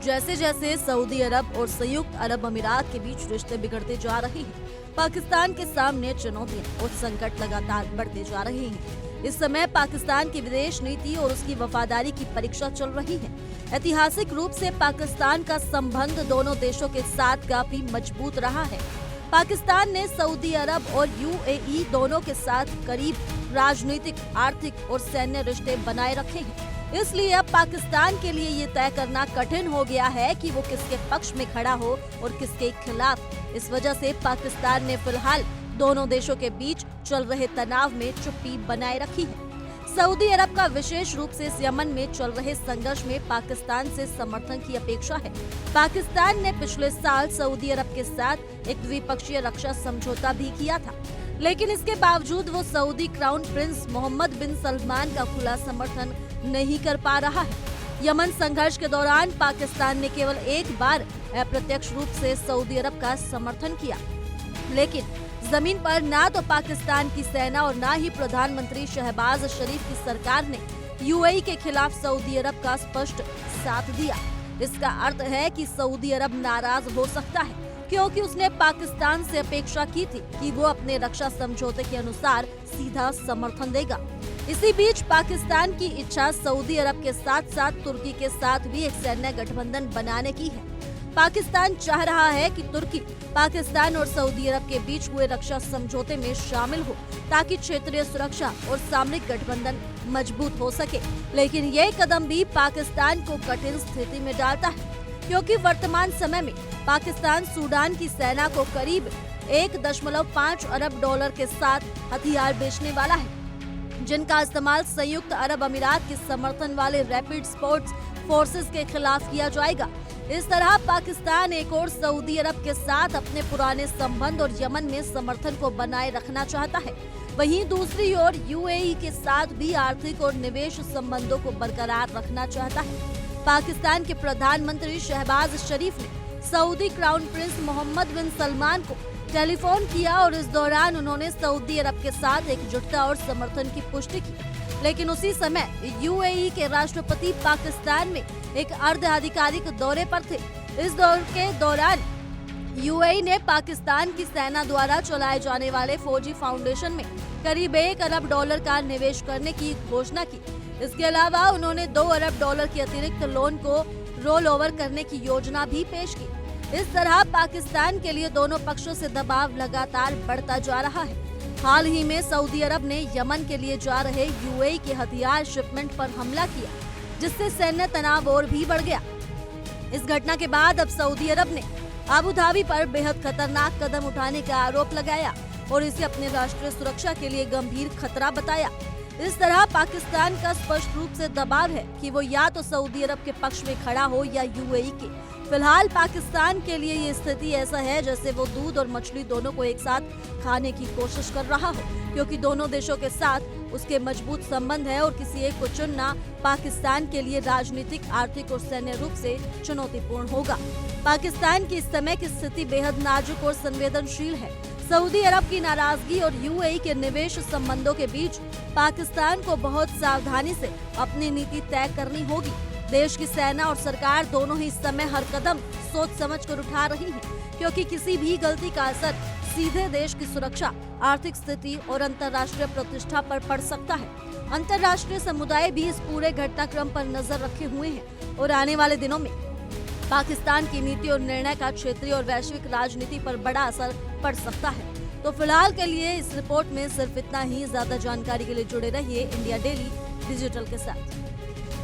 जैसे जैसे सऊदी अरब और संयुक्त अरब अमीरात के बीच रिश्ते बिगड़ते जा रहे हैं, पाकिस्तान के सामने चुनौतियां और संकट लगातार बढ़ते जा रहे हैं। इस समय पाकिस्तान की विदेश नीति और उसकी वफादारी की परीक्षा चल रही है। ऐतिहासिक रूप से पाकिस्तान का संबंध दोनों देशों के साथ काफी मजबूत रहा है। पाकिस्तान ने सऊदी अरब और यूएई दोनों के साथ करीब राजनीतिक, आर्थिक और सैन्य रिश्ते बनाए रखे हैं। इसलिए अब पाकिस्तान के लिए ये तय करना कठिन हो गया है कि वो किसके पक्ष में खड़ा हो और किसके खिलाफ। इस वजह से पाकिस्तान ने फिलहाल दोनों देशों के बीच चल रहे तनाव में चुप्पी बनाए रखी है। सऊदी अरब का विशेष रूप से यमन में चल रहे संघर्ष में पाकिस्तान से समर्थन की अपेक्षा है। पाकिस्तान ने पिछले साल सऊदी अरब के साथ एक द्विपक्षीय रक्षा समझौता भी किया था, लेकिन इसके बावजूद वो सऊदी क्राउन प्रिंस मोहम्मद बिन सलमान का खुला समर्थन नहीं कर पा रहा है। यमन संघर्ष के दौरान पाकिस्तान ने केवल एक बार अप्रत्यक्ष रूप से सऊदी अरब का समर्थन किया, लेकिन जमीन पर ना तो पाकिस्तान की सेना और ना ही प्रधानमंत्री शहबाज शरीफ की सरकार ने यूएई के खिलाफ सऊदी अरब का स्पष्ट साथ दिया। इसका अर्थ है कि सऊदी अरब नाराज हो सकता है, क्योंकि उसने पाकिस्तान से अपेक्षा की थी कि वो अपने रक्षा समझौते के अनुसार सीधा समर्थन देगा। इसी बीच पाकिस्तान की इच्छा सऊदी अरब के साथ साथ तुर्की के साथ भी एक सैन्य गठबंधन बनाने की है। पाकिस्तान चाह रहा है कि तुर्की पाकिस्तान और सऊदी अरब के बीच हुए रक्षा समझौते में शामिल हो, ताकि क्षेत्रीय सुरक्षा और सामरिक गठबंधन मजबूत हो सके। लेकिन ये कदम भी पाकिस्तान को कठिन स्थिति में डालता है, क्योंकि वर्तमान समय में पाकिस्तान सूडान की सेना को करीब 1.5 अरब डॉलर के साथ हथियार बेचने वाला है, जिनका इस्तेमाल संयुक्त अरब अमीरात के समर्थन वाले रैपिड सपोर्ट फोर्सेस के खिलाफ किया जाएगा। इस तरह पाकिस्तान एक और सऊदी अरब के साथ अपने पुराने संबंध और यमन में समर्थन को बनाए रखना चाहता है। वहीं दूसरी ओर यूएई के साथ भी आर्थिक और निवेश संबंधों को बरकरार रखना चाहता है। पाकिस्तान के प्रधानमंत्री शहबाज शरीफ ने सऊदी क्राउन प्रिंस मोहम्मद बिन सलमान को टेलीफोन किया और इस दौरान उन्होंने सऊदी अरब के साथ एकजुटता और समर्थन की पुष्टि की। लेकिन उसी समय यूएई के राष्ट्रपति पाकिस्तान में एक अर्ध आधिकारिक दौरे पर थे। इस दौरे के दौरान यूएई ने पाकिस्तान की सेना द्वारा चलाए जाने वाले फौजी फाउंडेशन में करीब 1 अरब डॉलर का निवेश करने की घोषणा की। इसके अलावा उन्होंने 2 अरब डॉलर के अतिरिक्त लोन को रोल ओवर करने की योजना भी पेश की। इस तरह पाकिस्तान के लिए दोनों पक्षों से दबाव लगातार बढ़ता जा रहा है। हाल ही में सऊदी अरब ने यमन के लिए जा रहे यूएई के हथियार शिपमेंट पर हमला किया, जिससे सैन्य तनाव और भी बढ़ गया। इस घटना के बाद अब सऊदी अरब ने अबू धाबी पर बेहद खतरनाक कदम उठाने का आरोप लगाया और इसे अपने राष्ट्रीय सुरक्षा के लिए गंभीर खतरा बताया। इस तरह पाकिस्तान का स्पष्ट रूप से दबाव है कि वो या तो सऊदी अरब के पक्ष में खड़ा हो या यूएई के। फिलहाल पाकिस्तान के लिए ये स्थिति ऐसा है जैसे वो दूध और मछली दोनों को एक साथ खाने की कोशिश कर रहा हो, क्योंकि दोनों देशों के साथ उसके मजबूत संबंध है और किसी एक को चुनना पाकिस्तान के लिए राजनीतिक, आर्थिक और सैन्य रूप से चुनौतीपूर्ण होगा। पाकिस्तान की इस समय की स्थिति बेहद नाजुक और संवेदनशील है। सऊदी अरब की नाराजगी और यूएई के निवेश संबंधों के बीच पाकिस्तान को बहुत सावधानी से अपनी नीति तय करनी होगी। देश की सेना और सरकार दोनों ही इस समय हर कदम सोच समझकर उठा रही हैं, क्योंकि किसी भी गलती का असर सीधे देश की सुरक्षा, आर्थिक स्थिति और अंतर्राष्ट्रीय प्रतिष्ठा पर पड़ सकता है। अंतर्राष्ट्रीय समुदाय भी इस पूरे घटनाक्रम पर नजर रखे हुए हैं और आने वाले दिनों में पाकिस्तान की नीति और निर्णय का क्षेत्रीय और वैश्विक राजनीति पर बड़ा असर पड़ सकता है। तो फिलहाल के लिए इस रिपोर्ट में सिर्फ इतना ही। ज्यादा जानकारी के लिए जुड़े रहिए इंडिया डेली डिजिटल के साथ।